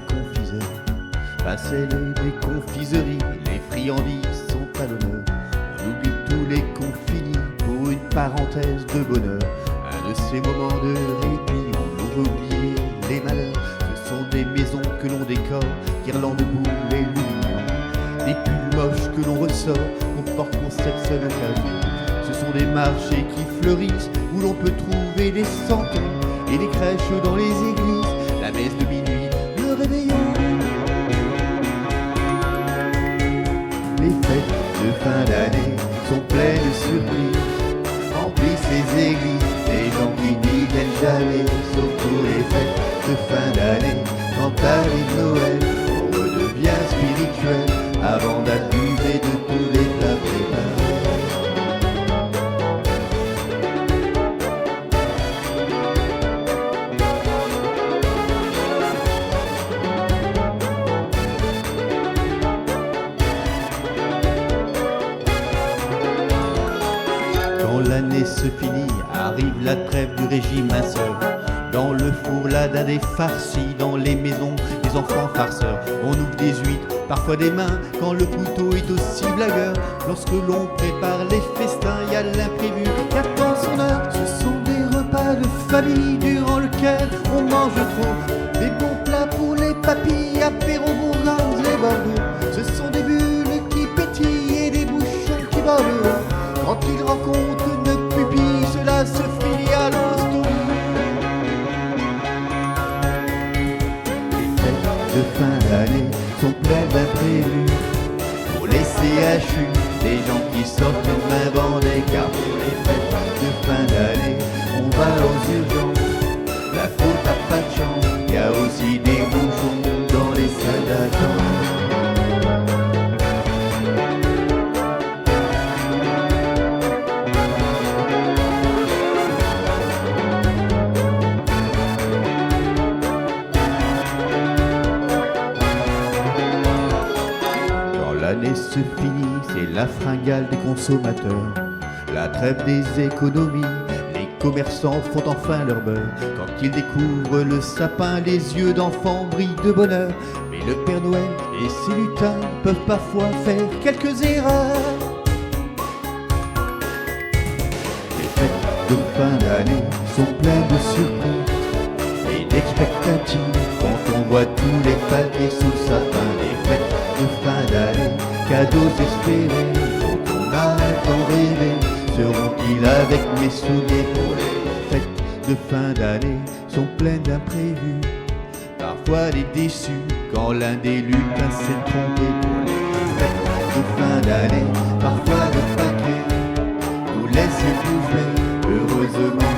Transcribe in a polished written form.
confiseurs. Celles des confiseries, les friandises sont à l'honneur. On oublie tous les confinis pour une parenthèse de bonheur. Un de ces moments de répit où l'on veut oublier les malheurs. Ce sont des maisons que l'on décore, guirlandes de boules et lumières. Des pulls moches que l'on ressort, qu'on porte qu'on sexe l'occasion. Ce sont des marchés qui fleurissent, où l'on peut trouver des santons et des crèches dans les églises, la messe de minuit, le réveillon. Les fêtes de fin d'année sont pleines de surprises, remplissent les églises, des gens qui n'y viennent jamais, sauf pour les fêtes de fin d'année. Quand arrive Noël, on redevient spirituel, avant d'abuser de tous les plats préparés. Quand l'année se finit, arrive la trêve du régime minceur. Dans le four, la dinde est farcie, dans les maisons, les enfants farceurs. On ouvre des huîtres, parfois des mains, quand le couteau est aussi blagueur. Lorsque l'on prépare les festins, y a l'imprévu qui attend son heure. Ce sont des repas de famille durant lesquels on mange trop. Des bons plats pour les papilles, apéro bourgognes et bordeaux. Ce sont des bulles qui pétillent et des bouchons qui volent. Quand ils rencontrent une pupille, cela se finit à l'hosto. Les fêtes de fin d'année sont pleines d'imprévus. Pour les CHU, des gens qui sortent une main bandée. Car pour les fêtes de fin d'année, on va aux urgences. La faute n'a pas de chance, y a aussi des bouchons dans les salles d'attente. L'année se finit, c'est la fringale des consommateurs, la trêve des économies, les commerçants font enfin leur beurre. Quand ils découvrent le sapin, les yeux d'enfants brillent de bonheur. Mais le Père Noël et ses lutins peuvent parfois faire quelques erreurs. Les fêtes de fin d'année sont pleines de surprises et d'expectatives quand on voit tous les papiers sous le sapin. Les fêtes de fin d'année, cadeaux espérés dont on a tant rêvé, seront-ils avec mes souliers? Pour les fêtes de fin d'année sont pleines d'imprévus, parfois des déçus quand l'un des lutins s'est trompé. Pour les fêtes de fin d'année, parfois le paquet nous laisse bouffer, heureusement